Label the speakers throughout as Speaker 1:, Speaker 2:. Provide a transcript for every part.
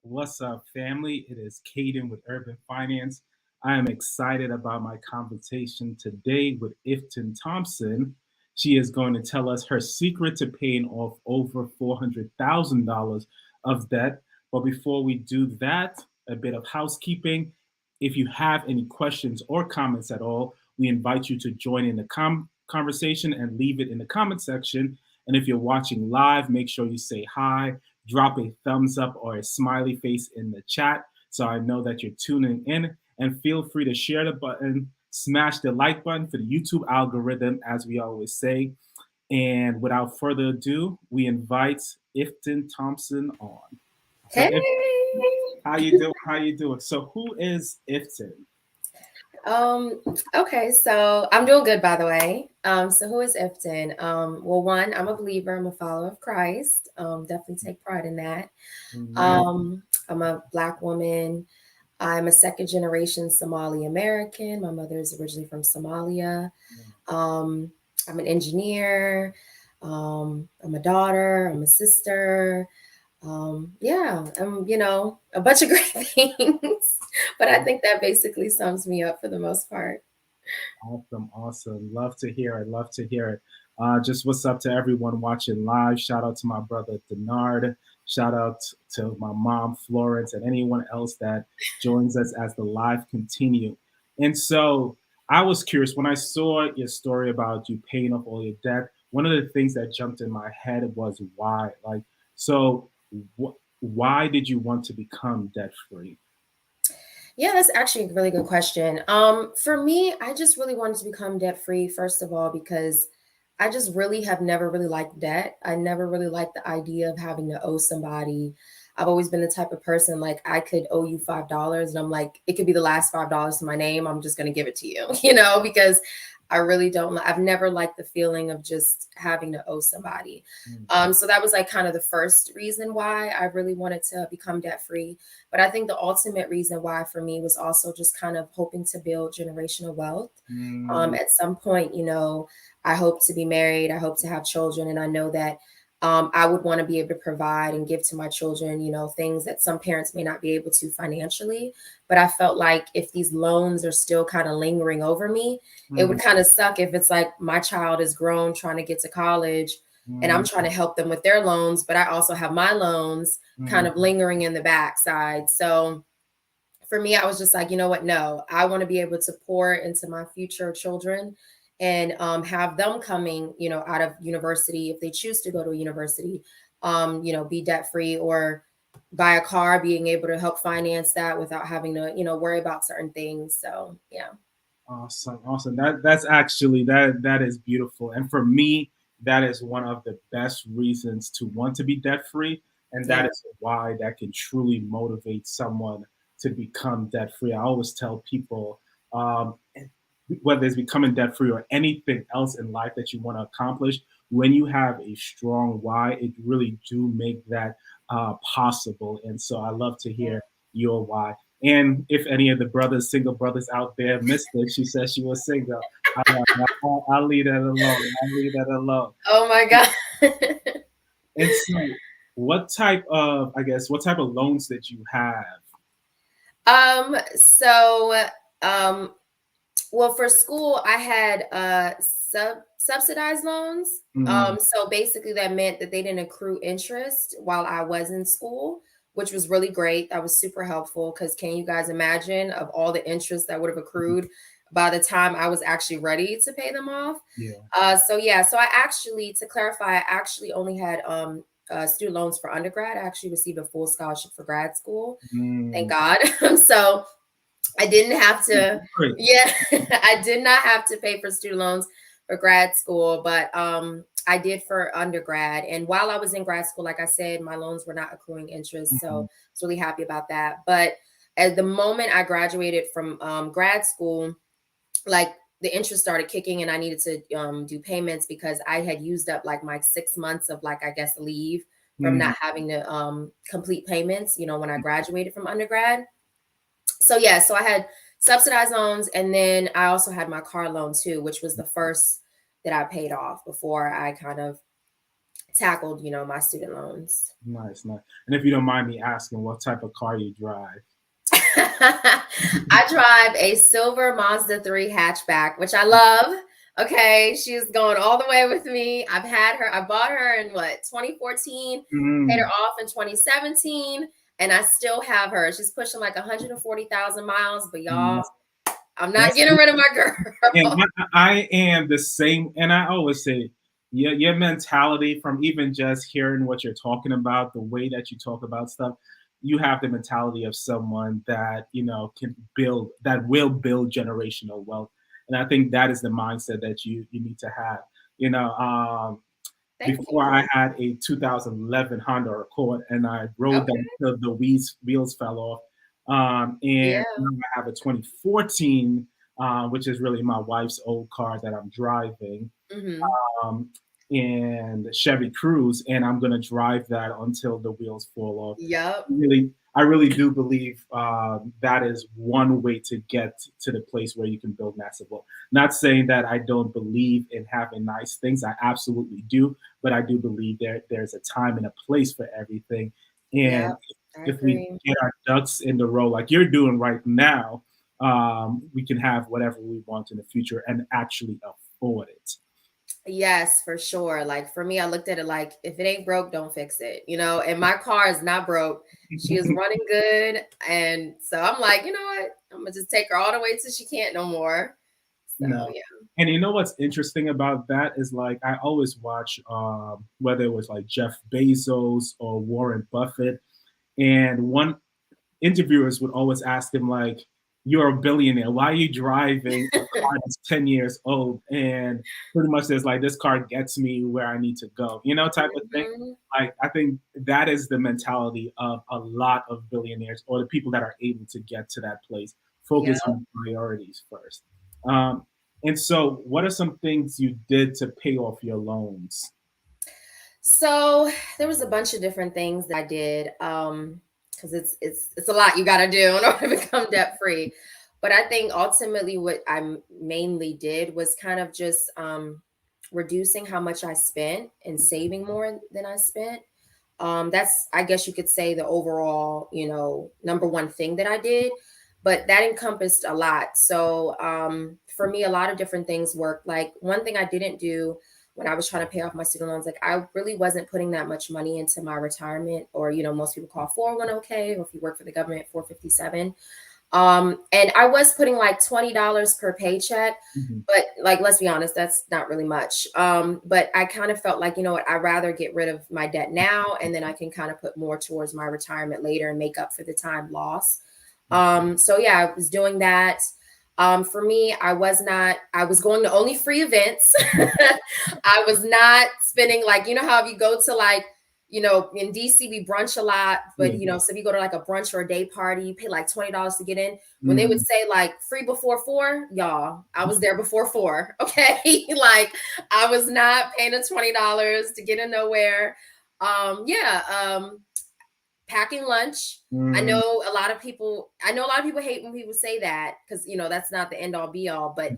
Speaker 1: What's up, family? It is Caden with Urban Finance. I am excited about my conversation today with Iftin Thompson. She is going to tell us her secret to paying off over $400,000 of debt. But before we do that, a bit of housekeeping. If you have any questions or comments at all, we invite you to join in the conversation and leave it in the comment section. And if you're watching live, make sure you say hi, drop a thumbs up or a smiley face in the chat so I know that you're tuning in. And feel free to share the button, smash the like button for the YouTube algorithm, as we always say. And without further ado, we invite Iftin Thompson on. So
Speaker 2: Hey.
Speaker 1: How you doing? How you doing? So who is Iftin?
Speaker 2: Okay, so I'm doing good, by the way. So who is Iftin? Well, one, I'm a believer, I'm a follower of Christ. Definitely take pride in that. I'm a Black woman. I'm a second generation Somali American. My mother is originally from Somalia. I'm an engineer. I'm a daughter. I'm a sister. Yeah, a bunch of great things. But I think that basically sums me up for the most part.
Speaker 1: Awesome. Love to hear it. Love to hear it. Just what's up to everyone watching live. Shout out to my brother Denard. Shout out to my mom Florence and anyone else that joins us as the live continue. And so I was curious when I saw your story about you paying off all your debt. One of the things that jumped in my head was why. Why did you want to become debt free?
Speaker 2: Yeah, that's actually a really good question. For me, I just really wanted to become debt free, first of all, because I just really have never really liked debt. I never really liked the idea of having to owe somebody. I've always been the type of person like I could owe you $5 and I'm like, it could be the last $5 to my name. I'm just going to give it to you, because I really don't. I've never liked the feeling of just having to owe somebody. So that was like kind of the first reason why I really wanted to become debt free. But I think the ultimate reason why for me was also just kind of hoping to build generational wealth. At some point, I hope to be married. I hope to have children. And I know that I would want to be able to provide and give to my children, things that some parents may not be able to financially. But I felt like if these loans are still kind of lingering over me, it would kind of suck if it's like my child is grown trying to get to college and I'm trying to help them with their loans, but I also have my loans kind of lingering in the backside. So for me, I was just like, you know what? No, I want to be able to pour into my future children and have them coming, out of university, if they choose to go to a university, be debt free or buy a car, being able to help finance that without having to, worry about certain things. So, yeah.
Speaker 1: Awesome. That's actually that is beautiful. And for me, that is one of the best reasons to want to be debt free. And that is why that can truly motivate someone to become debt free. I always tell people, whether it's becoming debt free or anything else in life that you want to accomplish, when you have a strong why, it really do make that possible. And so I love to hear your why. And if any of the single brothers out there missed it, she said she was single. I'll leave that alone.
Speaker 2: Oh my God.
Speaker 1: And so what type of loans did you have?
Speaker 2: Well, for school, I had subsidized loans. So basically that meant that they didn't accrue interest while I was in school, which was really great. That was super helpful because can you guys imagine of all the interest that would have accrued by the time I was actually ready to pay them off? So I actually, to clarify, I actually only had student loans for undergrad. I actually received a full scholarship for grad school. Thank God. So I didn't have to,
Speaker 1: Great.
Speaker 2: yeah, I did not have to pay for student loans for grad school, but I did for undergrad. And while I was in grad school, like I said, my loans were not accruing interest. So I
Speaker 1: Mhm.
Speaker 2: was really happy about that. But at the moment I graduated from grad school, like the interest started kicking and I needed to do payments because I had used up like my 6 months of like, I guess, leave from
Speaker 1: Mhm.
Speaker 2: not having to complete payments, when I graduated from undergrad. So yeah, so I had subsidized loans, and then I also had my car loan too, which was the first that I paid off before I kind of tackled, my student loans.
Speaker 1: Nice, nice. And if you don't mind me asking, what type of car you drive?
Speaker 2: I drive a silver Mazda 3 hatchback, which I love. Okay, she's going all the way with me. I bought her in what, 2014, paid her
Speaker 1: Mm.
Speaker 2: off in 2017, and I still have her. She's pushing like 140,000 miles, but
Speaker 1: Mm.
Speaker 2: y'all, I'm not
Speaker 1: That's
Speaker 2: getting rid of my
Speaker 1: and
Speaker 2: girl.
Speaker 1: I am the same. And I always say, your mentality from even just hearing what you're talking about, the way that you talk about stuff, you have the mentality of someone that can build, that will build generational wealth. And I think that is the mindset that you need to have. You know,
Speaker 2: Thank
Speaker 1: before I
Speaker 2: you.
Speaker 1: had a 2011 Honda Accord, and I rode
Speaker 2: Okay.
Speaker 1: that until the wheels fell off. And
Speaker 2: Yeah.
Speaker 1: now I have a 2014, which is really my wife's old car that I'm driving,
Speaker 2: Hmm.
Speaker 1: um, and Chevy Cruze, and I'm gonna drive that until the wheels fall off.
Speaker 2: Yep.
Speaker 1: I really do believe that is one way to get to the place where you can build massive wealth. Not saying that I don't believe in having nice things. I absolutely do, but I do believe there's a time and a place for everything. And
Speaker 2: Yep. I
Speaker 1: if we
Speaker 2: agree.
Speaker 1: get our ducks in the row like you're doing right now, we can have whatever we want in the future and actually afford it.
Speaker 2: Yes, for sure. Like for me, I looked at it like if it ain't broke, don't fix it, and my car is not broke. She is running good. And so I'm like, you know what? I'm gonna just take her all the way till she can't no more. So
Speaker 1: No.
Speaker 2: yeah.
Speaker 1: And you know what's interesting about that is like I always watch whether it was like Jeff Bezos or Warren Buffett, and one interviewers would always ask him like, "You're a billionaire. Why are you driving a car that's 10 years old?" And pretty much there's like, "This car gets me where I need to go," type of thing.
Speaker 2: Mhm.
Speaker 1: Like I think that is the mentality of a lot of billionaires or the people that are able to get to that place.
Speaker 2: Yeah.
Speaker 1: Focus on priorities first. Um, and so, what are some things you did to pay off your loans?
Speaker 2: So there was a bunch of different things that I did. Because it's a lot you gotta do in order to become debt free. But I think ultimately what mainly did was kind of just reducing how much I spent and saving more than I spent. That's, I guess you could say, the overall, number one thing that I did, but that encompassed a lot. So for me, a lot of different things worked. Like one thing I didn't do when I was trying to pay off my student loans, like I really wasn't putting that much money into my retirement, or most people call 401k, or if you work for the government, 457. And I was putting like $20 per paycheck,
Speaker 1: Mhm.
Speaker 2: but like, let's be honest, that's not really much. But I kind of felt like, you know what, I'd rather get rid of my debt now, and then I can kind of put more towards my retirement later and make up for the time loss. So yeah, I was doing that. For me, I was going to only free events. I was not spending, like, how if you go to like, in DC, we brunch a lot, but
Speaker 1: Yeah.
Speaker 2: so if you go to like a brunch or a day party, you pay like $20 to get in. When they would
Speaker 1: Mhm.
Speaker 2: say like free before 4, y'all, I was there before 4. Okay. Like I was not paying the $20 to get in nowhere. Yeah. Packing lunch.
Speaker 1: Mm.
Speaker 2: I know a lot of people hate when people say that, because that's not the end all be all, but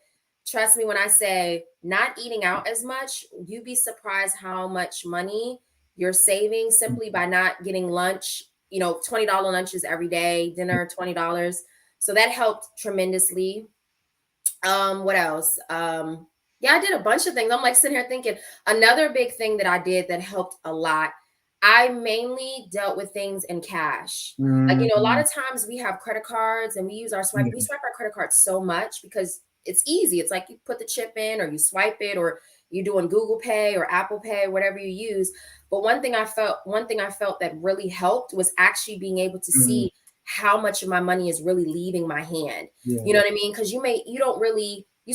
Speaker 2: trust me when I say not eating out as much, you'd be surprised how much money you're saving simply by not getting lunch, $20 lunches every day, dinner $20. So that helped tremendously. What else? Yeah, I did a bunch of things. I'm like sitting here thinking, another big thing that I did that helped a lot, I mainly dealt with things in cash. Like, a lot
Speaker 1: Mm.
Speaker 2: of times we have credit cards and we
Speaker 1: Yeah.
Speaker 2: swipe our credit cards so much because it's easy. It's like you put the chip in, or you swipe it, or you do on Google Pay or Apple Pay, whatever you use. But one thing I felt that really helped was actually being able to
Speaker 1: Mm.
Speaker 2: see how much of my money is really leaving my hand.
Speaker 1: Yeah.
Speaker 2: You know what I mean? Because you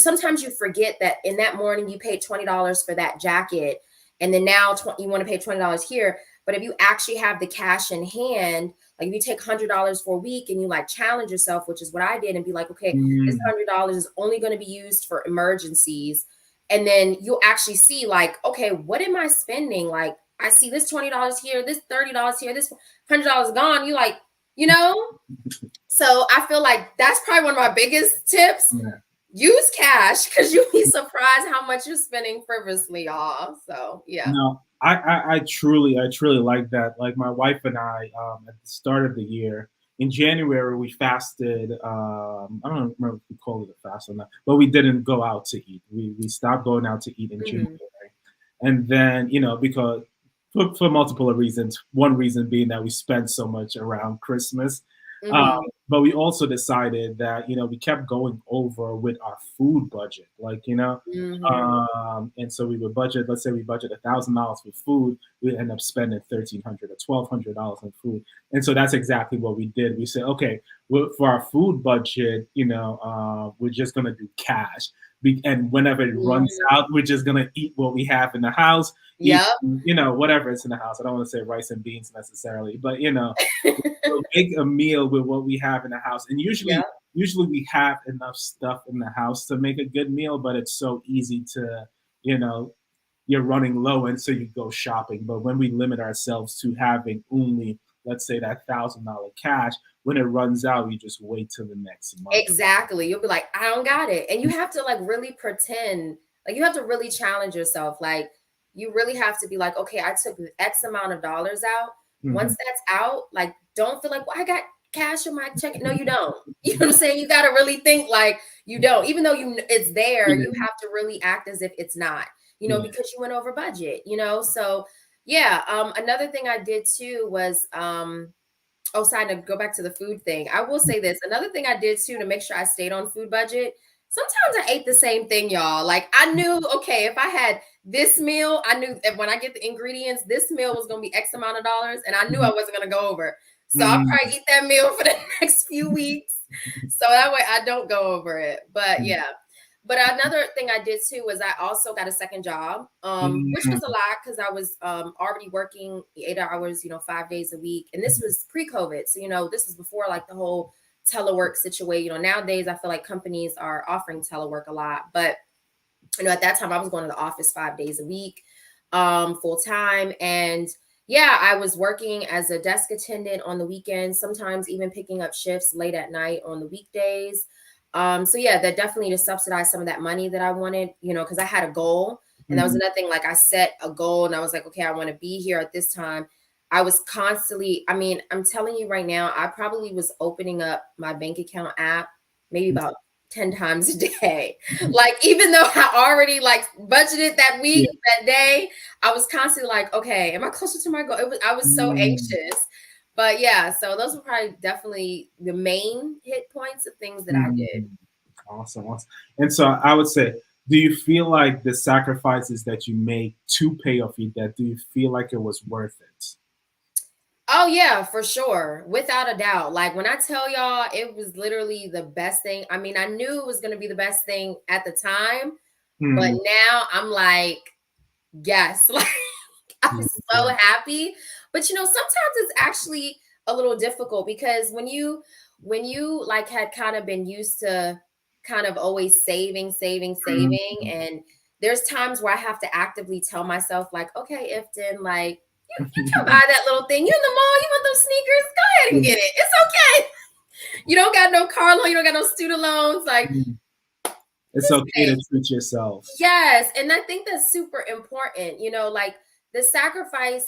Speaker 2: sometimes you forget that in that morning you paid $20 for that jacket, and then now you want to pay $20 here. But if you actually have the cash in hand, like if you take $100 for a week and you like challenge yourself, which is what I did, and be like, okay, this $100 is only going to be used for emergencies. And then you'll actually see like, okay, what am I spending? Like, I see this $20 here, this $30 here, this $100 gone. You like, you know? So I feel like that's probably one of my biggest tips.
Speaker 1: Yeah.
Speaker 2: Use cash, because you'll be surprised how much you're spending frivolously, y'all. So yeah.
Speaker 1: No, I truly like that. Like my wife and I, at the start of the year in January, we fasted. I don't remember if we called it a fast or not, but we didn't go out to eat. We stopped going out to eat in January, and then because for multiple reasons. One reason being that we spent so much around Christmas. But we also decided that we kept going over with our food budget, and so we would budget. Let's say we budget $1,000 for food, we end up spending $1,300 or $1,200 on food, and so that's exactly what we did. We said, okay, for our food budget, we're just gonna do cash, and whenever it runs out, we're just gonna eat what we have in the house.
Speaker 2: Yeah,
Speaker 1: whatever is in the house. I don't want to say rice and beans necessarily, but we'll make a meal with what we have in the house. And usually we have enough stuff in the house to make a good meal, but it's so easy to, you're running low, and so you go shopping. But when we limit ourselves to having only, let's say, that $1,000 cash, when it runs out, you just wait till the next month.
Speaker 2: Exactly. You'll be like, I don't got it. And you have to like really pretend, like you have to really challenge yourself. Like you really have to be like, okay, I took X amount of dollars out. Once that's out, like, don't feel like, well, I got cash in my check. No, you don't. You know what I'm saying? You got to really think like you don't, even though it's there, you have to really act as if it's not, because you went over budget, So yeah. Another thing I did too was, side note, go back to the food thing. I will say this. Another thing I did too, to make sure I stayed on food budget. Sometimes I ate the same thing, y'all. Like I knew, okay, if I had this meal, I knew that when I get the ingredients, this meal was going to be X amount of dollars, and I knew I wasn't going to go over. So I'll probably eat that meal for the next few weeks. So that way I don't go over it. But yeah. But another thing I did too was I also got a second job, which was a lot because I was already working 8 hours, 5 days a week. And this was pre-COVID. So, this was before like the whole telework situation. Nowadays I feel like companies are offering telework a lot. But, at that time I was going to the office 5 days a week, full time. And yeah, I was working as a desk attendant on the weekends, sometimes even picking up shifts late at night on the weekdays. So yeah, that definitely to subsidize some of that money that I wanted, because I had a goal. And that was another thing. Like I set a goal and I was like, okay, I want to be here at this time. I was constantly, I'm telling you right now, I probably was opening up my bank account app maybe about 10 times a day. Like, even though I already like budgeted that week, that day, I was constantly like, okay, am I closer to my goal? I was so anxious. But yeah, so those were probably definitely the main hit points of things that I did.
Speaker 1: Awesome. And so I would say, do you feel like the sacrifices that you make to pay off your debt, do you feel like it was worth it?
Speaker 2: Oh yeah, for sure. Without a doubt. Like when I tell y'all, it was literally the best thing. I knew it was going to be the best thing at the time, but now I'm like, yes, like I'm so happy. But sometimes it's actually a little difficult because when you like had kind of been used to kind of always saving, and there's times where I have to actively tell myself like, okay, Iftin, like you can buy that little thing. You in the mall, you want those sneakers? Go ahead and get it. It's okay. You don't got no car loan, you don't got no student loans. Like
Speaker 1: it's okay to treat yourself.
Speaker 2: Yes. And I think that's super important. Like the sacrifice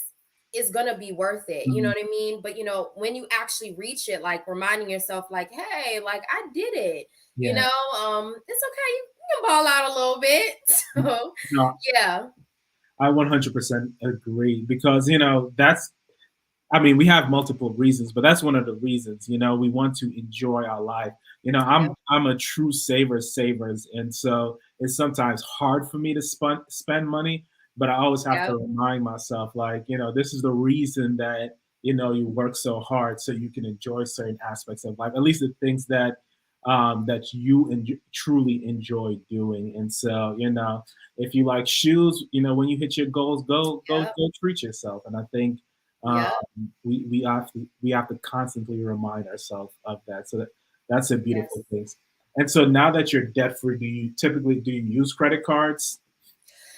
Speaker 2: is gonna be worth it. You know what I mean? But when you actually reach it, like reminding yourself, like, hey, like I did it. It's okay. You can ball out a little bit. So yeah.
Speaker 1: I 100% agree because that's, we have multiple reasons, but that's one of the reasons. We want to enjoy our life. I'm a true savers, and so it's sometimes hard for me to spend money, but I always have to remind myself, like, this is the reason that you work so hard so you can enjoy certain aspects of life, at least the things that you truly enjoy doing. And so, if you like shoes, when you hit your goals,
Speaker 2: Yep.
Speaker 1: go treat yourself. And I think um,
Speaker 2: Yep.
Speaker 1: we have to constantly remind ourselves of that. So that's a
Speaker 2: Yes.
Speaker 1: beautiful thing. And so now that you're debt free, do you use credit cards?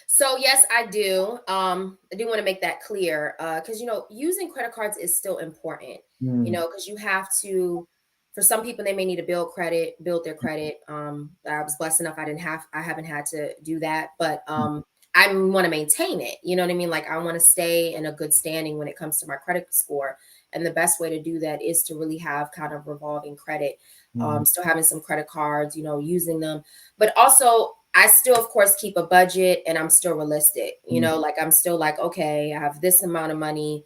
Speaker 2: So yes, I do. I do want to make that clear because using credit cards is still important.
Speaker 1: Mm,
Speaker 2: Because you have to. For some people, they may need to build their credit. I was blessed enough I haven't had to do that, but I want to maintain it. You know what I mean? Like I want to stay in a good standing when it comes to my credit score, and the best way to do that is to really have kind of revolving credit.
Speaker 1: mm,
Speaker 2: Still having some credit cards, using them, but also I still, of course, keep a budget and I'm still realistic.
Speaker 1: mm,
Speaker 2: Like I'm still like, okay, I have this amount of money.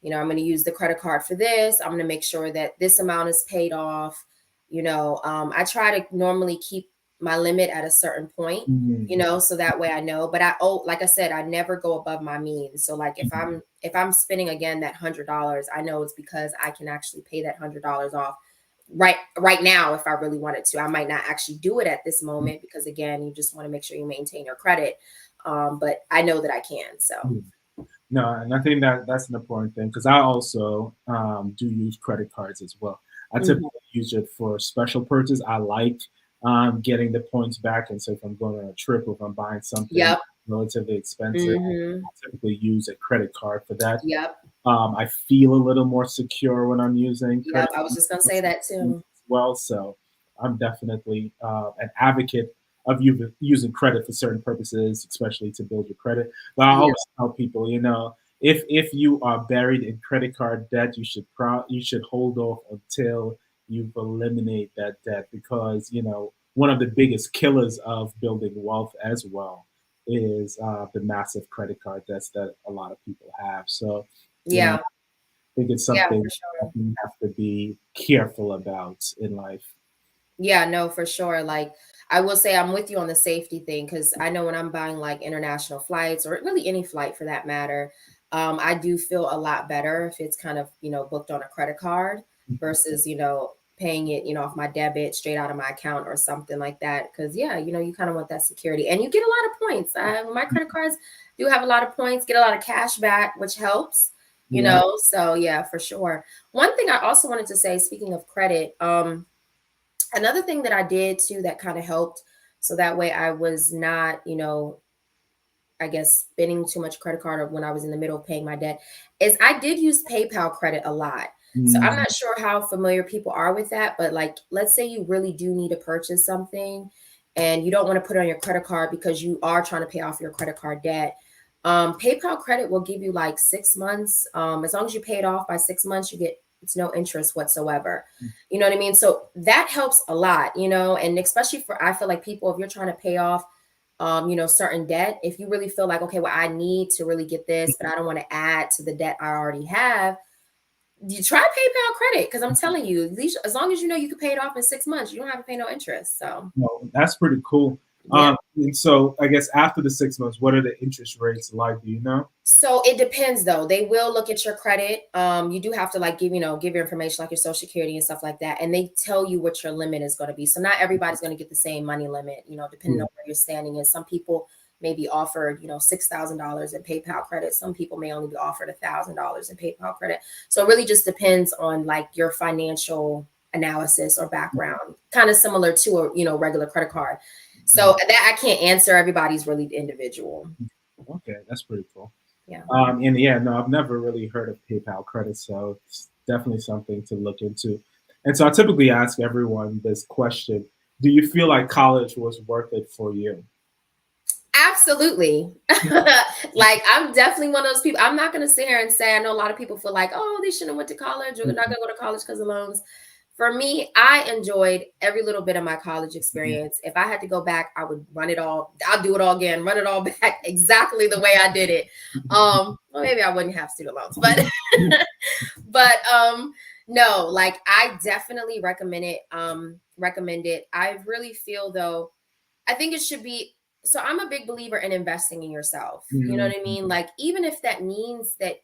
Speaker 2: I'm going to use the credit card for this. I'm going to make sure that this amount is paid off. I try to normally keep my limit at a certain point,
Speaker 1: mm,
Speaker 2: so that way I know. But like I said, I never go above my means. So like if I'm spending again that $100, I know it's because I can actually pay that $100 off right now if I really wanted to. I might not actually do it at this moment because again, you just want to make sure you maintain your credit. But I know that I can. So
Speaker 1: mm. No, and I think that's an important thing because I also do use credit cards as well. I
Speaker 2: mhm.
Speaker 1: typically use it for special purchase. I like getting the points back, and so if I'm going on a trip or if I'm buying something
Speaker 2: Yep.
Speaker 1: relatively expensive,
Speaker 2: Hmm.
Speaker 1: I typically use a credit card for that.
Speaker 2: Yep.
Speaker 1: I feel a little more secure when I'm using
Speaker 2: Yep.
Speaker 1: credit
Speaker 2: I was just gonna say
Speaker 1: cards
Speaker 2: that
Speaker 1: as
Speaker 2: too.
Speaker 1: well. So I'm definitely an advocate of using credit for certain purposes, especially to build your credit. But I
Speaker 2: Yep.
Speaker 1: always tell people, if you are buried in credit card debt, you should hold off until you eliminate that debt because one of the biggest killers of building wealth as well is the massive credit card debts that a lot of people have. So I
Speaker 2: Yeah.
Speaker 1: think it's
Speaker 2: Yeah,
Speaker 1: something
Speaker 2: for
Speaker 1: that
Speaker 2: sure.
Speaker 1: we have to be careful about in life.
Speaker 2: Yeah, no, for sure. Like I will say I'm with you on the safety thing because I know when I'm buying like international flights or really any flight for that matter, I do feel a lot better if it's kind of, booked on a credit card versus, paying it, off my debit straight out of my account or something like that. Cause yeah, you kind of want that security and you get a lot of points. My credit cards do have a lot of points, get a lot of cash back, which helps,
Speaker 1: Yeah.
Speaker 2: so yeah, for sure. One thing I also wanted to say, speaking of credit, another thing that I did too that kind of helped, so that way I was not, I guess spending too much credit card or when I was in the middle of paying my debt, is I did use PayPal credit a lot. So I'm
Speaker 1: Mm,
Speaker 2: not sure how familiar people are with that, but like let's say you really do need to purchase something and you don't want to put it on your credit card because you are trying to pay off your credit card debt. PayPal credit will give you like 6 months. As long as you pay it off by 6 months, you get it's no interest whatsoever. You know what I mean? So that helps a lot, and especially for I feel like people, if you're trying to pay off certain debt, if you really feel like, okay, well, I need to really get this, but I don't want to add to the debt I already have, you try PayPal credit because I'm telling you, at least as long as you know you can pay it off in 6 months, you don't have to pay no interest. So
Speaker 1: no, that's pretty cool.
Speaker 2: yeah.
Speaker 1: And so I guess after the 6 months, what are the interest rates like? Do you know?
Speaker 2: So it depends though. They will look at your credit. You do have to like give your information like your social security and stuff like that. And they tell you what your limit is going to be. So not everybody's going to get the same money limit, depending
Speaker 1: Yeah.
Speaker 2: on where your standing is. Some people may be offered, $6,000 in PayPal credit. Some people may only be offered $1,000 in PayPal credit. So it really just depends on like your financial analysis or background, kind of similar to a, regular credit card. So that I can't answer. Everybody's really individual.
Speaker 1: Okay, that's pretty cool.
Speaker 2: Yeah.
Speaker 1: And yeah, no, I've never really heard of PayPal credit, so it's definitely something to look into. And so I typically ask everyone this question: do you feel like college was worth it for you?
Speaker 2: Absolutely. Like I'm definitely one of those people. I'm not gonna sit here and say I know a lot of people feel like, oh, they shouldn't have went to college or they're not gonna go to college because of loans. For me, I enjoyed every little bit of my college experience. If I had to go back, I would run it all. I'll do it all again, run it all back exactly the way I did it. Well, maybe I wouldn't have student loans, but but no, like I definitely recommend it. I really feel though I think it should be I'm a big believer in investing in yourself. You know
Speaker 1: Mhm.
Speaker 2: what I mean? Like, even if that means that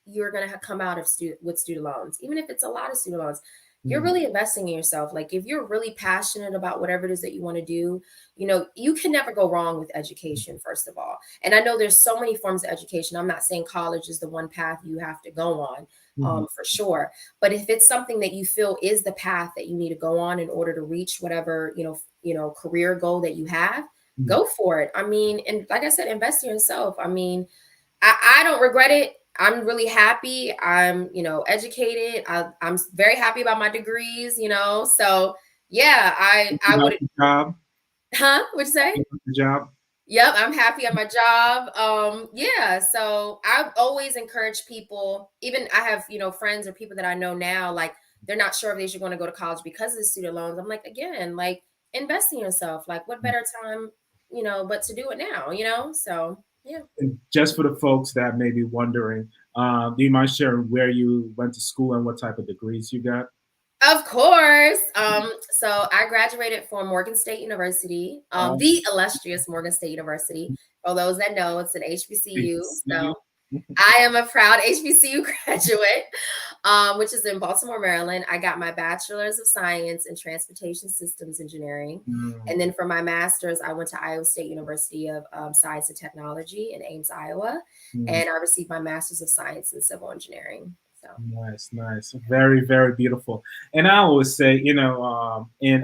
Speaker 2: you're going to come out of with student loans, even if it's a lot of student loans. You're
Speaker 1: Mm.
Speaker 2: really investing in yourself. Like if you're really passionate about whatever it is that you want to do, you know, you can never go wrong with education, first of all. And I know there's so many forms of education. I'm not saying college is the one path you have to go on,
Speaker 1: Mhm.
Speaker 2: for sure. But if it's something that you feel is the path that you need to go on in order to reach whatever, career goal that you have,
Speaker 1: Mhm.
Speaker 2: go for it. I mean, and like I said, invest in yourself. I mean, I don't regret it. I'm really happy. I'm, educated. I'm very happy about my degrees, So yeah, I
Speaker 1: You got
Speaker 2: would,
Speaker 1: the job.
Speaker 2: huh? What'd you say?
Speaker 1: You got the job.
Speaker 2: Yep, I'm happy at my job. Yeah, so I always encourage people, even I have, friends or people that I know now, like they're not sure if they should want to go to college because of the student loans. I'm like, again, like invest in yourself. Like what better time, but to do it now, So yeah.
Speaker 1: And just for the folks that may be wondering, do you mind sharing where you went to school and what type of degrees you got?
Speaker 2: Of course. So I graduated from Morgan State University,
Speaker 1: Um,
Speaker 2: the illustrious Morgan State University. For those that know, it's an
Speaker 1: great to
Speaker 2: HBCU.
Speaker 1: see you.
Speaker 2: So I am a proud HBCU graduate, which is in Baltimore, Maryland. I got my bachelor's of science in transportation systems engineering. And
Speaker 1: Mm,
Speaker 2: then for my master's, I went to Iowa State University of Science and Technology in Ames, Iowa.
Speaker 1: mm.
Speaker 2: And I received my master's of science in civil engineering. So,
Speaker 1: Nice, nice. Very, very beautiful. And I always say, and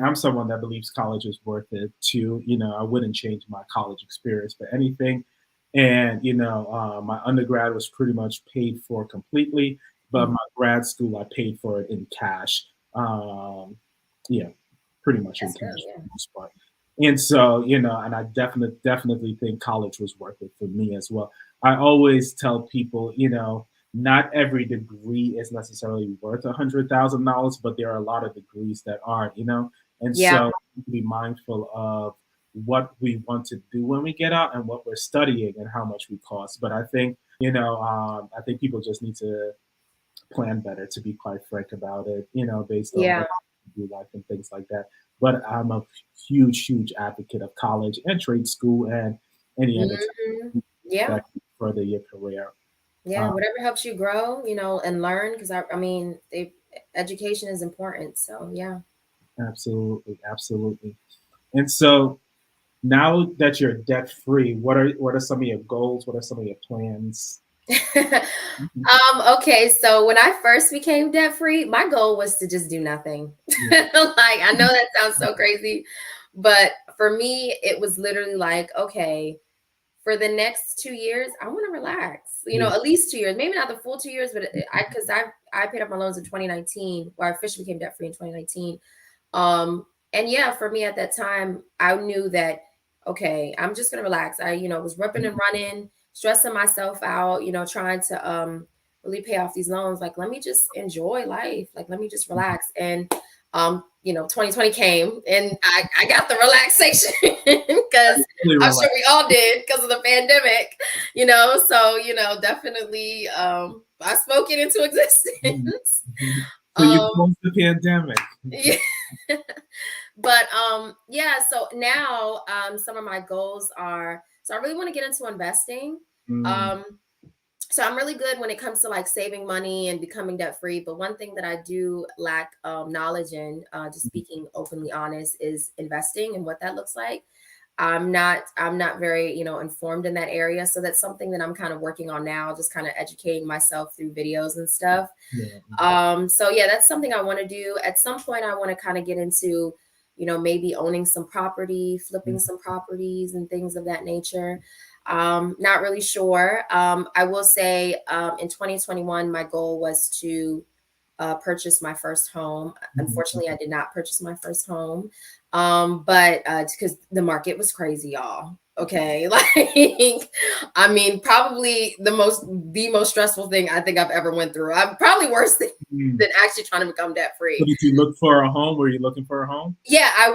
Speaker 1: I'm someone that believes college is worth it too. I wouldn't change my college experience for anything. And, my undergrad was pretty much paid for completely, but
Speaker 2: mhm.
Speaker 1: my grad school, I paid for it in cash. Um, yeah, pretty much in
Speaker 2: That's good.
Speaker 1: cash for
Speaker 2: Yeah.
Speaker 1: the most part. And so, and I definitely think college was worth it for me as well. I always tell people, not every degree is necessarily worth $100,000, but there are a lot of degrees that aren't, and
Speaker 2: Yeah.
Speaker 1: so be mindful of what we want to do when we get out and what we're studying and how much we cost. But I think, I think people just need to plan better, to be quite frank about it, based on
Speaker 2: Yeah.
Speaker 1: what you do life and things like that. But I'm a huge, huge advocate of college and trade school and any other
Speaker 2: Mhm.
Speaker 1: type
Speaker 2: Yeah.
Speaker 1: that can further your career.
Speaker 2: Yeah.
Speaker 1: Uh,
Speaker 2: Whatever helps you grow, and learn. Because I mean, education is important. So yeah.
Speaker 1: Absolutely, absolutely. And so now that you're debt free, what are some of your goals? What are some of your plans? Mhm.
Speaker 2: Okay, so when I first became debt free, my goal was to just do nothing.
Speaker 1: Yeah.
Speaker 2: Like I know that sounds so crazy, but for me, it was literally like, okay, for the next 2 years, I want to relax.
Speaker 1: Yeah.
Speaker 2: At least 2 years, maybe not the full 2 years, but I paid off my loans in 2019, or I officially became debt free in 2019. And yeah, for me at that time, I knew that, okay, I'm just gonna relax. I, was ripping and running, stressing myself out, trying to really pay off these loans. Like, let me just enjoy life. Like, let me just relax. And 2020 came and I got the relaxation because
Speaker 1: Really
Speaker 2: I'm sure
Speaker 1: relax.
Speaker 2: we all did because of the pandemic, So, definitely I spoke it into
Speaker 1: Mhm.
Speaker 2: existence.
Speaker 1: Mhm. So you
Speaker 2: um
Speaker 1: closed the pandemic.
Speaker 2: yeah. But yeah, so now some of my goals are, so I really want to get into investing.
Speaker 1: Mm,
Speaker 2: um so I'm really good when it comes to like saving money and becoming debt free, but one thing that I do lack knowledge in, just speaking openly honest, is investing and what that looks like. I'm not very, informed in that area, so that's something that I'm kind of working on now, just kind of educating myself through videos and stuff.
Speaker 1: yeah.
Speaker 2: So yeah, that's something I want to do. At some point, I want to kind of get into, maybe owning some property, flipping
Speaker 1: Mhm.
Speaker 2: some properties and things of that nature. Not really sure. I will say, in 2021, my goal was to purchase my first home.
Speaker 1: Mhm.
Speaker 2: Unfortunately, I did not purchase my first home, but because the market was crazy, y'all. Okay, like I mean, probably the most stressful thing I think I've ever went through. I'm probably worse than,
Speaker 1: Mm.
Speaker 2: than actually trying to become debt
Speaker 1: So
Speaker 2: free.
Speaker 1: did you look for a home? Were you looking for a home?
Speaker 2: Yeah, I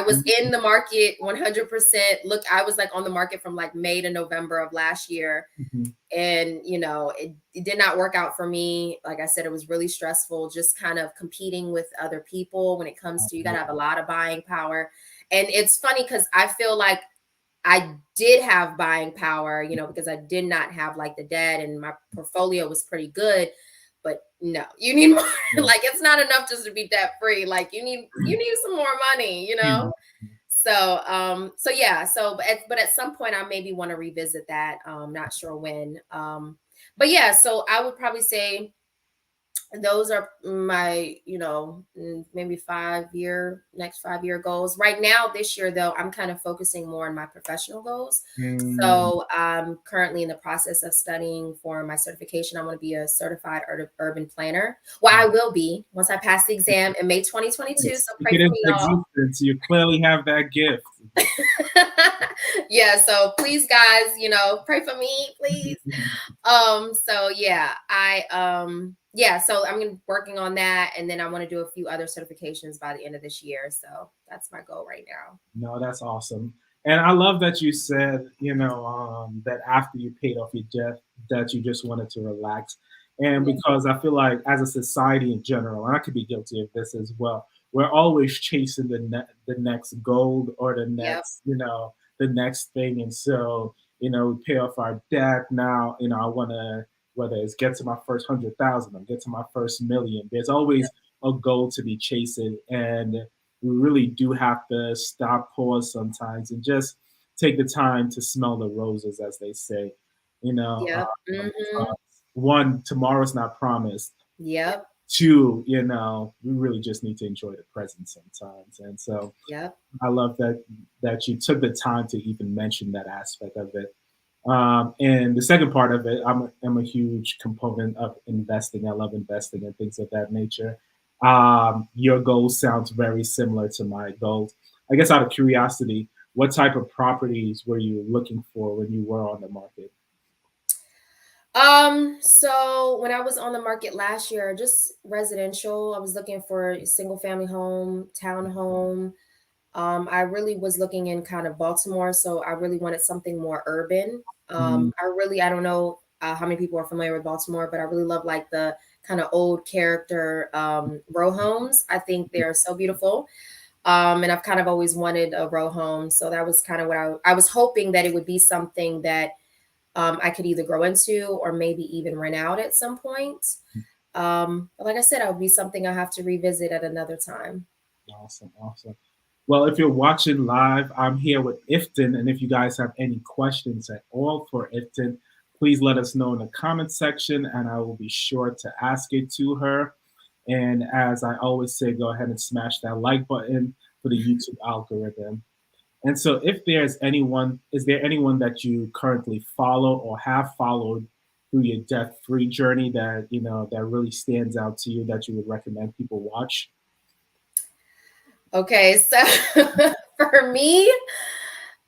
Speaker 2: was
Speaker 1: Mhm.
Speaker 2: in the market 100%. Look, I was like on the market from like May to November of last year,
Speaker 1: Mhm.
Speaker 2: and it did not work out for me. Like I said, it was really stressful, just kind of competing with other people. When it comes to, you got to have a lot of buying power. And it's funny because I feel like I did have buying power, because I did not have like the debt and my portfolio was pretty good. But no, you need more.
Speaker 1: Yeah.
Speaker 2: Like, it's not enough just to be debt free. Like, you need some more money.
Speaker 1: Mhm.
Speaker 2: So yeah, but at some point I maybe want to revisit that. Not sure when. But yeah, so I would probably say those are my, maybe next 5 year goals. Right now, this year though, I'm kind of focusing more on my professional goals.
Speaker 1: Mm.
Speaker 2: So I'm currently in the process of studying for my certification. I want to be a certified urban planner. Well, I will be once I pass the exam in May 2022. So
Speaker 1: Speak
Speaker 2: pray
Speaker 1: it
Speaker 2: for
Speaker 1: into
Speaker 2: me, y'all.
Speaker 1: existence. You clearly have that gift.
Speaker 2: Yeah, so please guys, pray for me, please. So yeah, so I'm working on that, and then I want to do a few other certifications by the end of this year. So that's my goal right now.
Speaker 1: No, that's awesome. And I love that you said, that after you paid off your debt, that you just wanted to relax. And
Speaker 2: Yeah.
Speaker 1: because I feel like as a society in general, and I could be guilty of this as well, we're always chasing the next gold or the
Speaker 2: Yep.
Speaker 1: next, the next thing. And so, we pay off our debt now, I want to, whether it's get to my first 100,000 or get to my first million, there's always a goal to be chasing. And we really do have to stop, pause sometimes, and just take the time to smell the roses, as they say. You know,
Speaker 2: Yep.
Speaker 1: because one, tomorrow's not promised.
Speaker 2: Yep.
Speaker 1: Two, we really just need to enjoy the present sometimes. And so
Speaker 2: Yep.
Speaker 1: I love that you took the time to even mention that aspect of it. And the second part of it, I'm a huge component of investing. I love investing and things of that nature. Your goal sounds very similar to my goals. I guess out of curiosity, what type of properties were you looking for when you were on the market?
Speaker 2: So when I was on the market last year, just residential, I was looking for a single family home, townhome. I really was looking in kind of Baltimore, so I really wanted something more urban.
Speaker 1: Mm,
Speaker 2: I don't know how many people are familiar with Baltimore, but I really love like the kind of old character row homes. I think they're so beautiful. And I've kind of always wanted a row home. So that was kind of what I was hoping that it would be something that I could either grow into or maybe even rent out at some point. But like I said, it would be something I have to revisit at another time.
Speaker 1: awesome, awesome. Well, if you're watching live, I'm here with Iftin, and if you guys have any questions at all for Iftin, please let us know in the comment section, and I will be sure to ask it to her. And as I always say, go ahead and smash that like button for the YouTube algorithm. And so, if there's anyone, is there anyone that you currently follow or have followed through your debt-free journey that that really stands out to you that you would recommend people watch?
Speaker 2: Okay, so for me,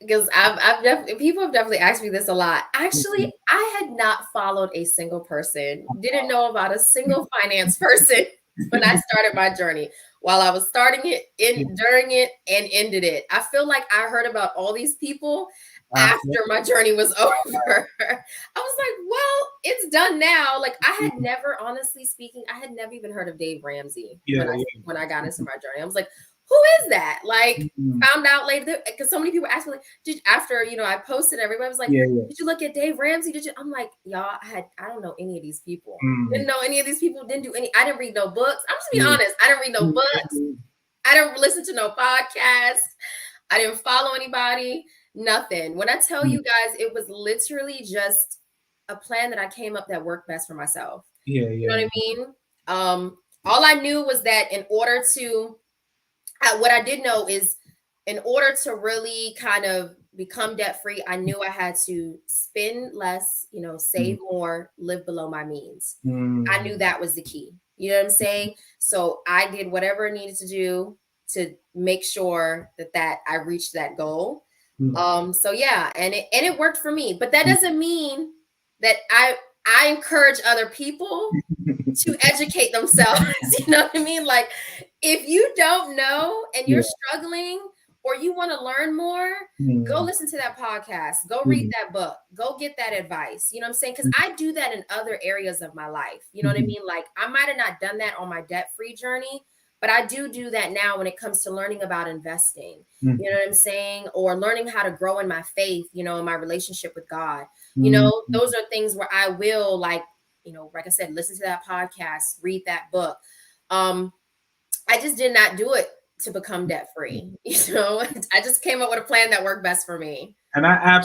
Speaker 2: because I've definitely people have definitely asked me this a lot.
Speaker 1: Mhm.
Speaker 2: Actually, I had not followed a single person, didn't know about a single finance person when I started my journey. While I was starting it, during it, and ended it, I feel like I heard about all these people
Speaker 1: After,
Speaker 2: after my journey was over. I was like, well, it's done now. Like, I had never, honestly speaking, I had never even heard of Dave Ramsey
Speaker 1: yeah,
Speaker 2: when I got into my journey. I was like, who is that? Like,
Speaker 1: yeah.
Speaker 2: found out later because so many people asked me like, after I posted, everybody was like,
Speaker 1: Yeah, yeah.
Speaker 2: did you look at Dave Ramsey? Did you? I'm like, y'all, I don't know any of these people.
Speaker 1: Mm,
Speaker 2: Didn't know any of these people. Didn't do any. I didn't read no books. I'm just being
Speaker 1: yeah.
Speaker 2: honest. I didn't read no books.
Speaker 1: Mhm.
Speaker 2: I didn't listen to no podcasts. I didn't follow anybody. Nothing. When I tell you guys, it was literally just a plan that I came up that worked best for myself.
Speaker 1: Yeah,
Speaker 2: You know
Speaker 1: yeah.
Speaker 2: what I mean? All I knew was that in order to what I did know is in order to really kind of become debt free, I knew I had to spend less,
Speaker 1: Mm,
Speaker 2: save more, live below my means. I knew
Speaker 1: mm,
Speaker 2: that was the key. You know what I'm saying? So I did whatever I needed to do to make sure that I reached that goal.
Speaker 1: mm,
Speaker 2: So yeah, and it worked for me. But that
Speaker 1: mm.
Speaker 2: doesn't mean that I encourage other people to educate themselves. You know what I mean? Like, if you don't know and you're
Speaker 1: Yeah.
Speaker 2: struggling or you want to learn more, go
Speaker 1: Mm,
Speaker 2: listen to that podcast, go read
Speaker 1: mm,
Speaker 2: that book, go get that advice. You know what I'm saying? Because
Speaker 1: mm,
Speaker 2: I do that in other areas of my life. You know what I
Speaker 1: mhm.
Speaker 2: mean? Like, I might have not done that on my debt free journey, But I do that now when it comes to learning about investing.
Speaker 1: Mm-hmm.
Speaker 2: You know what I'm saying? Or learning how to grow in my faith, in my relationship with God.
Speaker 1: Mm-hmm.
Speaker 2: Those are things where I will, like I said, listen to that podcast, read that book. I just did not do it to become debt free. I just came up with a plan that worked best for me.
Speaker 1: And I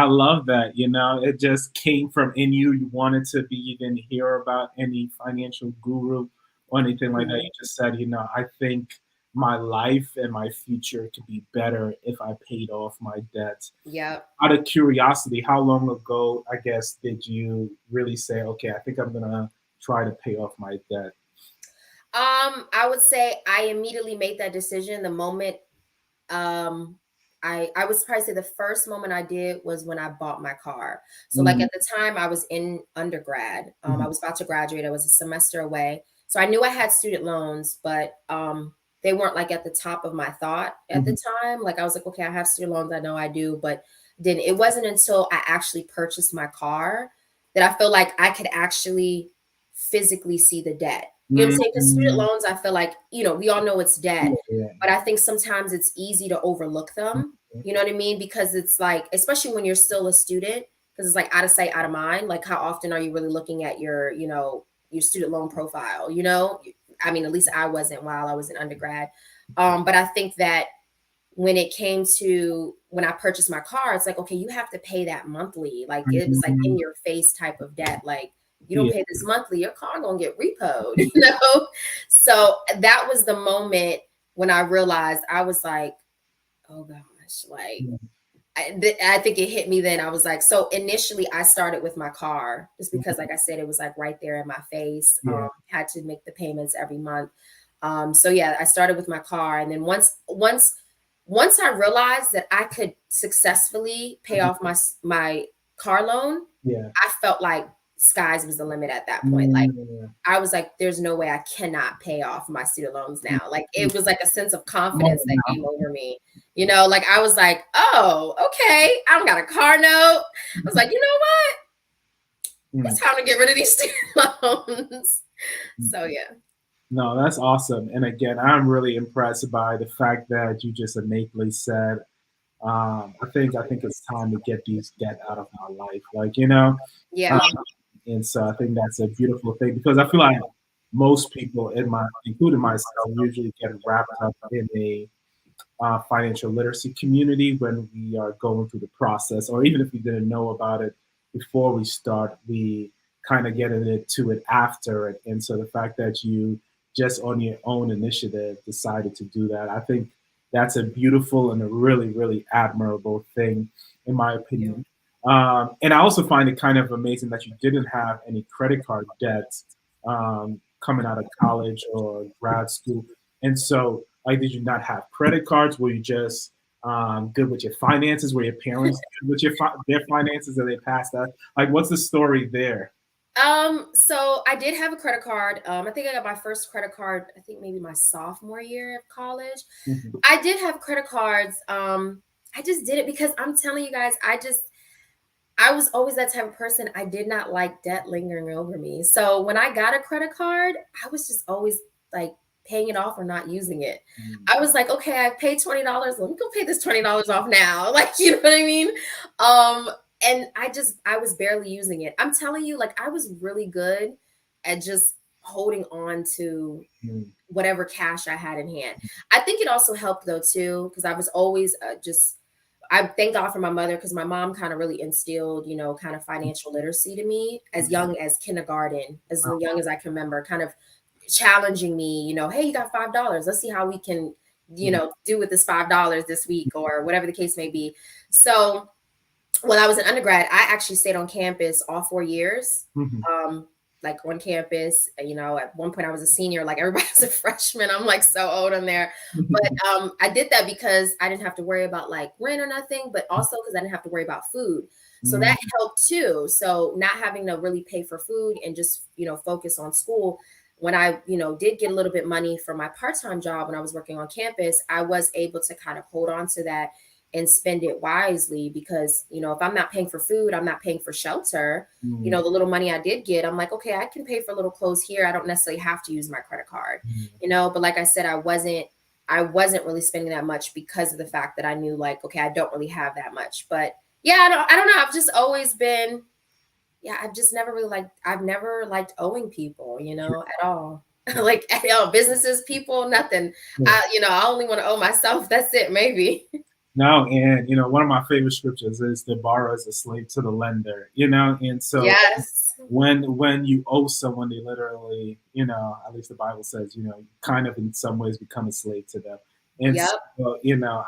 Speaker 1: love that. It just came from in you. You wanted to be, you didn't hear about any financial guru or anything like that. You just said, I think my life and my future could be better if I paid off my debts.
Speaker 2: Yeah.
Speaker 1: Out of curiosity, how long ago, I guess, did you really say, okay, I think I'm going to try to pay off my debt?
Speaker 2: I would say I immediately made that decision the moment I would probably say the first moment I did was when I bought my car. So like at the time I was in undergrad. I was about to graduate. I was a semester away. So I knew I had student loans, but they weren't like at the top of my thought at the time. Like I was like, okay, I have student loans. I know I do, but then it wasn't until I actually purchased my car that I feel like I could actually physically see the debt. You know what I'm saying? Because student loans, I feel like, we all know it's debt, but I think sometimes it's easy to overlook them. You know what I mean? Because it's like, especially when you're still a student, because it's like out of sight, out of mind. Like how often are you really looking at your student loan profile? I mean, at least I wasn't while I was in undergrad. But I think that when it came to when I purchased my car, it's like, okay, you have to pay that monthly. Like it was like in your face type of debt. Like, you don't pay this monthly, your car gonna get repoed, So that was the moment when I realized, I was like, oh gosh, like I think it hit me then. I was like, so initially I started with my car just because, like I said, it was like right there in my face. Had to make the payments every month. So yeah, I started with my car, and then once I realized that I could successfully pay off my car loan, I felt like skies was the limit at that point. Like I was like, there's no way I cannot pay off my student loans now. Like it was like a sense of confidence that came over me. Like I was like, oh, okay, I don't got a car note. I was like, you know what? It's time to get rid of these student loans. So yeah.
Speaker 1: No, that's awesome. And again, I'm really impressed by the fact that you just innately said, I think it's time to get these debt out of my life. Like,
Speaker 2: Yeah.
Speaker 1: And so I think that's a beautiful thing, because I feel like most people, including myself, usually get wrapped up in a financial literacy community when we are going through the process, or even if we didn't know about it before we start, we kind of get into it after it. And so the fact that you just on your own initiative decided to do that, I think that's a beautiful and a really, really admirable thing, in my opinion. And I also find it kind of amazing that you didn't have any credit card debts coming out of college or grad school. And so, like, did you not have credit cards? Were you just good with your finances? Were your parents good with their finances, and they passed that? Like, what's the story there?
Speaker 2: So I did have a credit card. I think I got my first credit card, I think maybe my sophomore year of college. I did have credit cards. I just did it because I'm telling you guys, I was always that type of person. I did not like debt lingering over me. So when I got a credit card, I was just always like paying it off or not using it. I was like, okay, I paid $20. Let me go pay this $20 off now. Like, you know what I mean? And I was barely using it. I'm telling you, like, I was really good at just holding on to whatever cash I had in hand. I think it also helped though too, because I was always I thank God for my mother, because my mom kind of really instilled, kind of financial literacy to me as young as kindergarten, as young as I can remember, kind of challenging me, hey, you got $5. Let's see how we can, do with this $5 this week, or whatever the case may be. So when I was an undergrad, I actually stayed on campus all 4 years. Like on campus, at one point I was a senior, like everybody's a freshman. I'm like so old on there. But I did that because I didn't have to worry about like rent or nothing, but also because I didn't have to worry about food. So that helped too. So not having to really pay for food and just, focus on school. When I, did get a little bit money for my part-time job when I was working on campus, I was able to kind of hold on to that and spend it wisely, because, you know, if I'm not paying for food, I'm not paying for shelter.
Speaker 1: Mm.
Speaker 2: You know, the little money I did get, I'm like, okay, I can pay for little clothes here. I don't necessarily have to use my credit card, you know, but like I said, I wasn't really spending that much because of the fact that I knew, like, okay, I don't really have that much. But yeah, I don't know. I've just always been, yeah, I've never liked owing people, you know, at all. Like, you know, businesses, people, nothing.
Speaker 1: Yeah.
Speaker 2: You know, I only want to owe myself. That's it, maybe.
Speaker 1: No, and you know, one of my favorite scriptures is the borrower is a slave to the lender, you know, and so
Speaker 2: Yes.
Speaker 1: when you owe someone, they literally, you know, at least the Bible says, you know, kind of in some ways become a slave to them. And
Speaker 2: Yep.
Speaker 1: so, you know,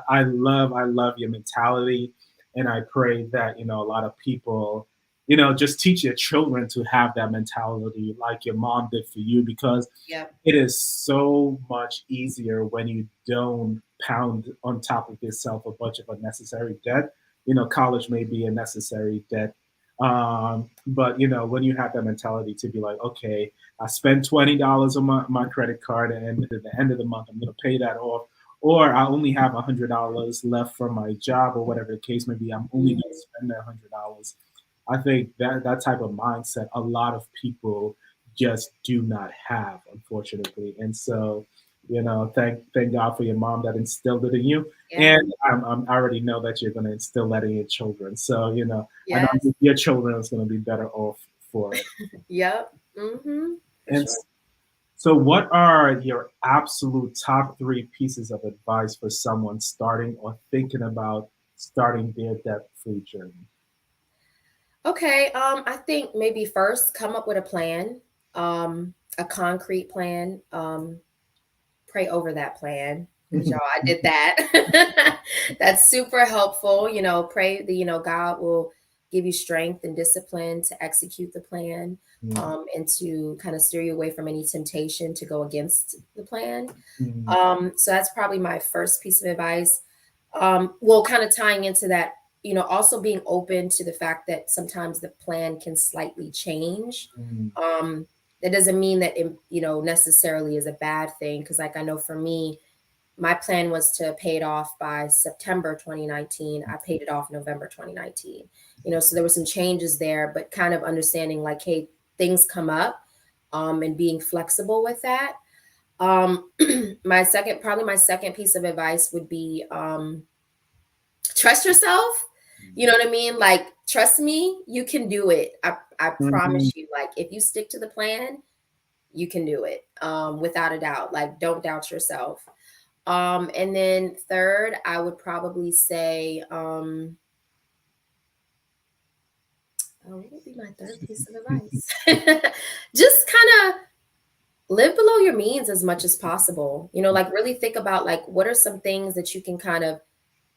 Speaker 1: I love your mentality, and I pray that, you know, a lot of people, you know, just teach your children to have that mentality like your mom did for you, because
Speaker 2: Yep.
Speaker 1: it is so much easier when you don't pound on top of yourself a bunch of unnecessary debt. You know, college may be a necessary debt, but you know, when you have that mentality to be like, okay, I spent $20 on my credit card, and at the end of the month, I'm going to pay that off. Or I only have $100 left from my job, or whatever the case may be. I'm only going to spend that $100. I think that type of mindset, a lot of people just do not have, unfortunately. And so, you know, thank God for your mom that instilled it in you.
Speaker 2: Yeah.
Speaker 1: And I already know that you're going to instill that in your children. So, you know, I know
Speaker 2: Yes.
Speaker 1: your children is going to be better off for it.
Speaker 2: Yep. Mm-hmm. For
Speaker 1: And
Speaker 2: sure.
Speaker 1: so, what are your absolute top three pieces of advice for someone starting or thinking about starting their debt-free journey?
Speaker 2: Okay. I think maybe first come up with a plan, a concrete plan. Pray over that plan. Because y'all, I did that. That's super helpful. You know, pray that, you know, God will give you strength and discipline to execute the plan, and to kind of steer you away from any temptation to go against the plan.
Speaker 1: Mhm.
Speaker 2: So that's probably my first piece of advice. Well, kind of tying into that, you know, also being open to the fact that sometimes the plan can slightly change.
Speaker 1: Mhm.
Speaker 2: That doesn't mean that it, you know, necessarily is a bad thing. Because, like, I know for me, my plan was to pay it off by September 2019. I paid it off November 2019. You know, so there were some changes there, but kind of understanding, like, hey, things come up, and being flexible with that. Um, probably my second piece of advice would be, trust yourself. You know what I mean? Like, trust me, you can do it. I
Speaker 1: Mhm.
Speaker 2: promise you. Like, if you stick to the plan, you can do it, without a doubt. Like, don't doubt yourself. And then third, I would probably say, oh, what would be my third piece of advice? Just kind of live below your means as much as possible. You know, like, really think about, like, what are some things that you can kind of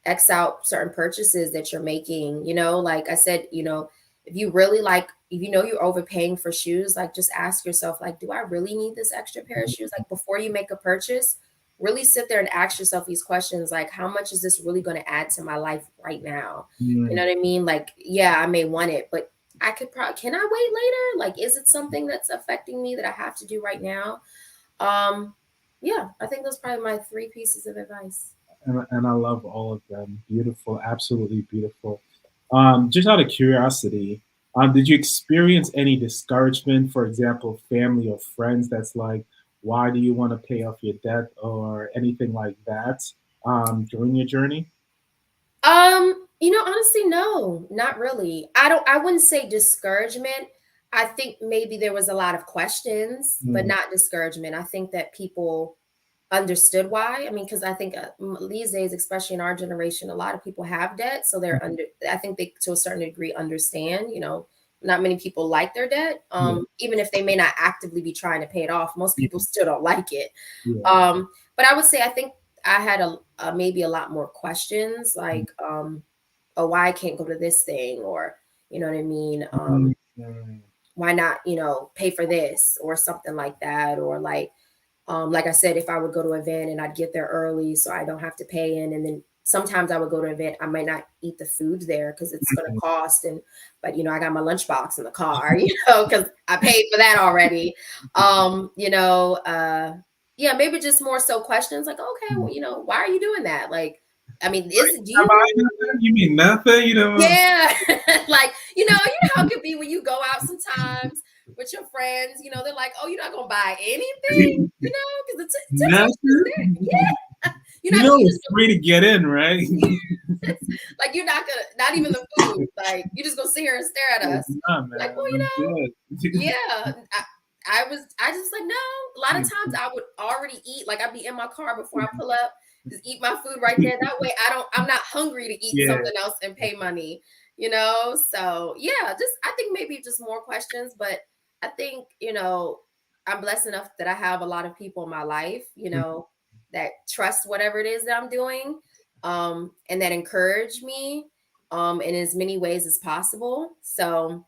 Speaker 2: X out certain purchases that you're making. You know, like I said, you know, if you really like, if you know you're overpaying for shoes, like, just ask yourself, like, do I really need this extra pair of shoes? Like, before you make a purchase, really sit there and ask yourself these questions, like, how much is this really going to add to my life right now? You know
Speaker 1: Mhm.
Speaker 2: what I mean? Like, yeah, I may want it, but I could probably, can I wait later? Like, is it something that's affecting me that I have to do right now? Um, yeah, I think those are probably my three pieces of advice.
Speaker 1: And I love all of them. Beautiful, absolutely beautiful. Just out of curiosity, did you experience any discouragement, for example, family or friends that's like, why do you want to pay off your debt, or anything like that, during your journey?
Speaker 2: You know, honestly, no, not really. I wouldn't say discouragement. I think maybe there was a lot of questions, but
Speaker 1: Mm.
Speaker 2: not discouragement. I think that people understood why. I mean, because I think, these days, especially in our generation, a lot of people have debt. So I think they, to a certain degree, understand, you know, not many people like their debt.
Speaker 1: Yeah,
Speaker 2: Even if they may not actively be trying to pay it off, most people
Speaker 1: yeah,
Speaker 2: still don't like it.
Speaker 1: yeah.
Speaker 2: But I would say, I think I had maybe a lot more questions, like, oh, why I can't go to this thing, or, you know what I mean?
Speaker 1: Mhm. Mhm.
Speaker 2: Why not, you know, pay for this or something like that? Or, like I said, if I would go to an event and I'd get there early so I don't have to pay in, and then sometimes I would go to an event, I might not eat the food there because it's going to cost, but, you know, I got my lunchbox in the car, you know, because I paid for that already. You know, yeah, maybe just more so questions like, okay, well, you know, why are you doing that? Like, I mean, do
Speaker 1: Am I nothing? You mean nothing? You know?
Speaker 2: Yeah, like you know how it can be when you go out sometimes with your friends. You know, they're like, "Oh, you're not gonna buy anything," you know, because the temptation is there.
Speaker 1: Nothing.
Speaker 2: Yeah, you're
Speaker 1: You
Speaker 2: not
Speaker 1: know
Speaker 2: gonna. You
Speaker 1: it's
Speaker 2: just
Speaker 1: free to get in, right?
Speaker 2: like you're not even the food. Like you're just gonna sit here and stare at us.
Speaker 1: Nah,
Speaker 2: Like,
Speaker 1: man,
Speaker 2: well,
Speaker 1: I'm good.
Speaker 2: yeah. I just like no. A lot of times I would already eat. Like I'd be in my car before I pull up, just eat my food right there. That way I'm not hungry to eat
Speaker 1: Yeah.
Speaker 2: something else and pay money. You know. So yeah, just I think maybe just more questions, but I think I'm blessed enough that I have a lot of people in my life. That trust whatever it is that I'm doing, and that encourage me, in as many ways as possible. So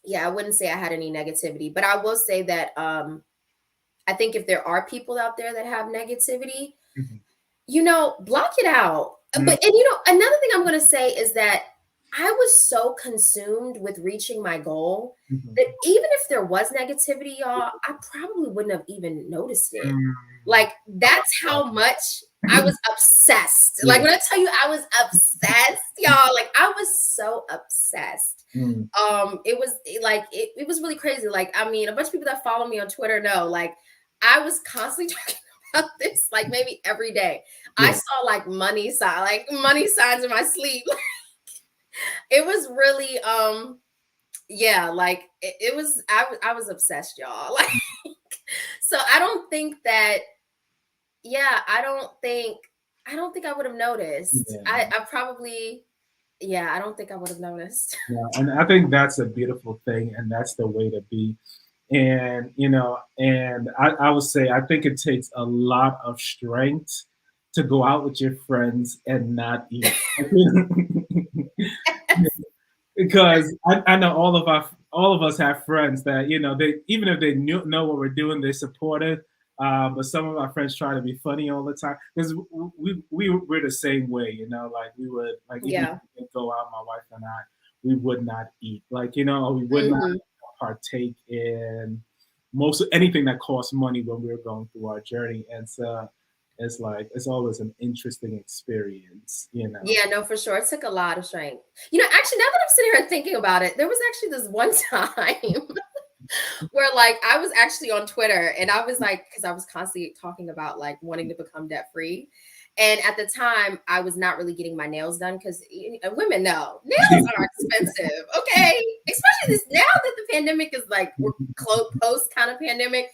Speaker 2: yeah, I wouldn't say I had any negativity, but I will say that I think if there are people out there that have negativity, block it out. But another thing I'm going to say is that I was so consumed with reaching my goal that even if there was negativity, y'all, I probably wouldn't have even noticed it. Like that's how much I was obsessed. Like when I tell you I was obsessed, y'all, like I was so obsessed. It was like it was really crazy. Like I mean, a bunch of people that follow me on Twitter know, like I was constantly talking about this, like maybe every day. I saw like money signs in my sleep. It was really like it was I was obsessed, y'all. Like so I don't think that I don't think I would have noticed. I probably I don't think I would have noticed.
Speaker 1: Yeah, and I think that's a beautiful thing, and that's the way to be. And and I would say I think it takes a lot of strength to go out with your friends and not eat. Because I know all of us have friends that they, even if they know what we're doing, they support it. But some of our friends try to be funny all the time because we're the same way, like we would like even if we go out, my wife and I, we would not eat, like we would not partake in most anything that costs money when we were going through our journey, and so it's like it's always an interesting experience.
Speaker 2: Yeah, no, for sure. It took a lot of strength. Actually, now that I'm sitting here thinking about it, there was actually this one time where like I was actually on Twitter and I was like, because I was constantly talking about like wanting to become debt free. And at the time, I was not really getting my nails done because women know nails are expensive. Okay. Especially this now that the pandemic is like we're post kind of pandemic.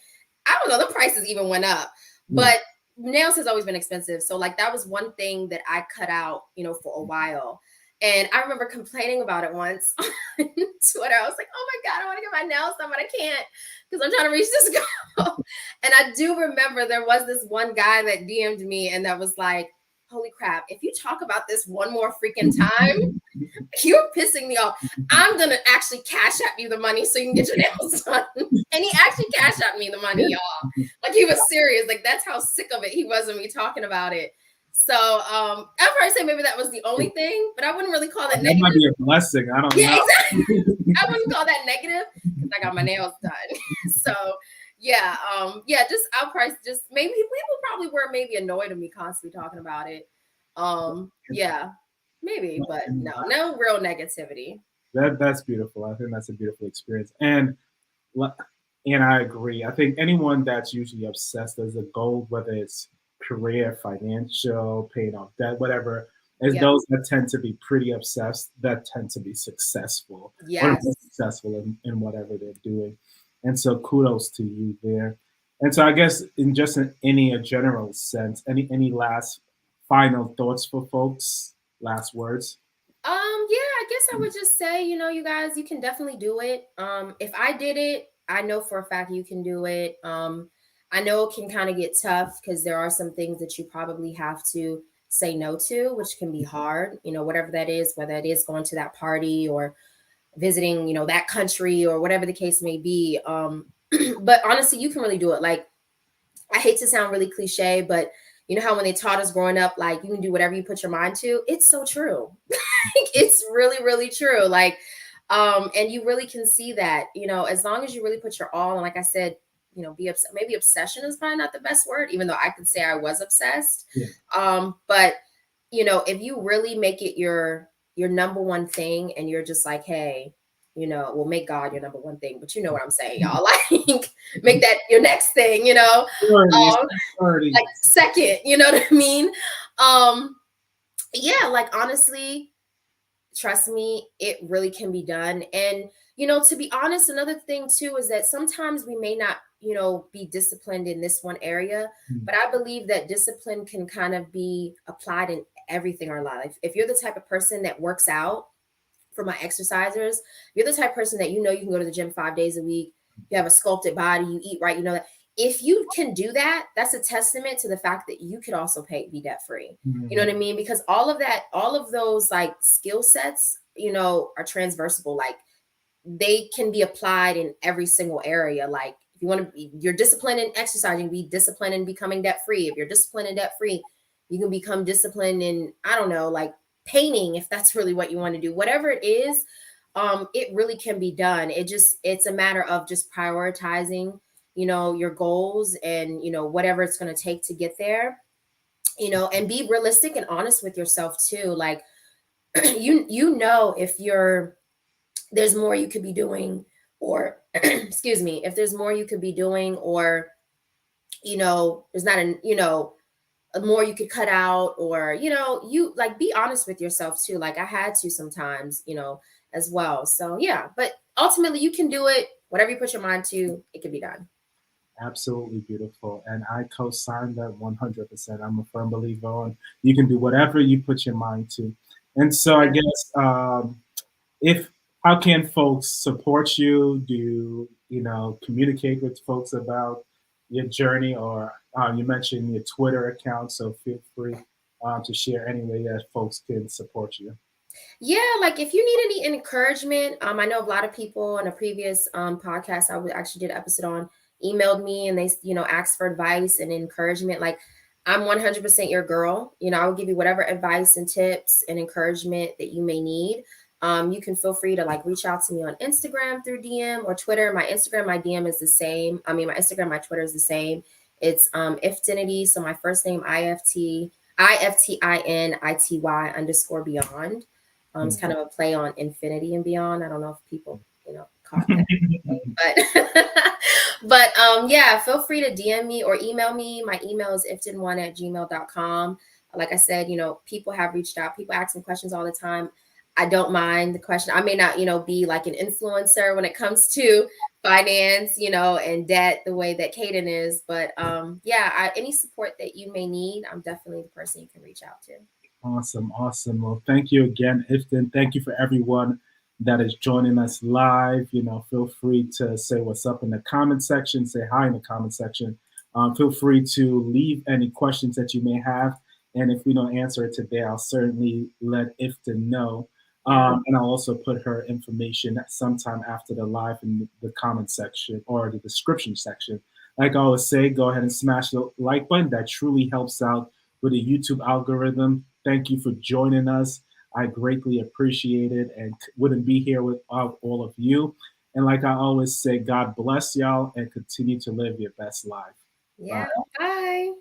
Speaker 2: I don't know, the prices even went up. But nails has always been expensive. So like that was one thing that I cut out, for a while. And I remember complaining about it once on Twitter. I was like, oh my God, I want to get my nails done, but I can't because I'm trying to reach this goal. And I do remember there was this one guy that DM'd me and that was like, holy crap, if you talk about this one more freaking time, you're pissing me off. I'm going to actually cash out you the money so you can get your nails done. And he actually cashed out me the money, y'all. Like he was serious. Like that's how sick of it he was of me talking about it. So I'd probably say maybe that was the only thing, but I wouldn't really call that negative.
Speaker 1: That might be a blessing. I don't know.
Speaker 2: Exactly. I wouldn't call that negative because I got my nails done. So I'll probably just maybe people probably were maybe annoyed of me constantly talking about it. Maybe, but no real negativity.
Speaker 1: That's beautiful. I think that's a beautiful experience. And I agree. I think anyone that's usually obsessed as a goal, whether it's career, financial, paying off debt, whatever, is those that tend to be pretty obsessed, that tend to be successful. Or successful in whatever they're doing. And so kudos to you there. And so I guess in a general sense, any last final thoughts for folks? Last words?
Speaker 2: I guess I would just say, you guys, you can definitely do it. If I did it, I know for a fact you can do it. I know it can kind of get tough because there are some things that you probably have to say no to, which can be hard, whatever that is, whether it is going to that party or visiting, that country or whatever the case may be. But honestly, you can really do it. Like, I hate to sound really cliche, but you know how when they taught us growing up, like you can do whatever you put your mind to. It's so true. It's really, really true. Like, and you really can see that, as long as you really put your all, and like I said, be upset. Maybe obsession is probably not the best word, even though I could say I was obsessed. But if you really make it your number one thing, and you're just like, hey, well, make God your number one thing, but you know what I'm saying, y'all. Like, make that your next thing, like second, you know what I mean? Yeah, like, honestly, trust me, it really can be done. And to be honest, another thing too is that sometimes we may not be disciplined in this one area, but I believe that discipline can kind of be applied in everything in our life. If you're the type of person that works out, for my exercisers, you're the type of person that you can go to the gym 5 days a week, you have a sculpted body, you eat right, that if you can do that, that's a testament to the fact that you could also be debt free. You know what I mean? Because all of those like skill sets, are transversable. Like, they can be applied in every single area. Like, if you want to be, you're disciplined in exercising, be disciplined in becoming debt free. If you're disciplined and debt free, you can become disciplined in, I don't know, like painting, if that's really what you want to do. Whatever it is, it really can be done. It's a matter of just prioritizing, your goals, and whatever it's going to take to get there, and be realistic and honest with yourself too. Like, if there's more you could be doing, or excuse me, if there's more you could be doing, or there's not more you could cut out, or you like, be honest with yourself too. Like, I had to sometimes, as well. So yeah, but ultimately you can do it. Whatever you put your mind to, it can be done.
Speaker 1: Absolutely beautiful. And I co-sign that 100%. I'm a firm believer on you can do whatever you put your mind to. And so I guess if how can folks support you? Do you communicate with folks about your journey, or you mentioned your Twitter account, so feel free to share any way that folks can support you.
Speaker 2: Yeah, like, if you need any encouragement, I know a lot of people in a previous podcast actually did an episode on, emailed me, and they asked for advice and encouragement. Like, I'm 100% your girl. I will give you whatever advice and tips and encouragement that you may need. You can feel free to like reach out to me on Instagram through DM or Twitter. My Instagram, my DM is the same. I mean, my Instagram, my Twitter is the same. It's Iftinity. So my first name, IFTINITY_beyond. It's kind of a play on infinity and beyond. I don't know if people, caught that. But yeah, feel free to DM me or email me. My email is iftin1@gmail.com. Like I said, people have reached out. People ask me questions all the time. I don't mind the question. I may not, be like an influencer when it comes to finance, and debt the way that Kaden is. But yeah, any support that you may need, I'm definitely the person you can reach out to.
Speaker 1: Awesome, awesome. Well, thank you again, Iftin. Thank you for everyone that is joining us live. Feel free to say what's up in the comment section, say hi in the comment section. Feel free to leave any questions that you may have. And if we don't answer it today, I'll certainly let Iftin know. And I'll also put her information sometime after the live in the comment section or the description section. Like I always say, go ahead and smash the like button. That truly helps out with the YouTube algorithm. Thank you for joining us. I greatly appreciate it, and wouldn't be here without all of you. And like I always say, God bless y'all and continue to live your best life.
Speaker 2: Yeah. Bye.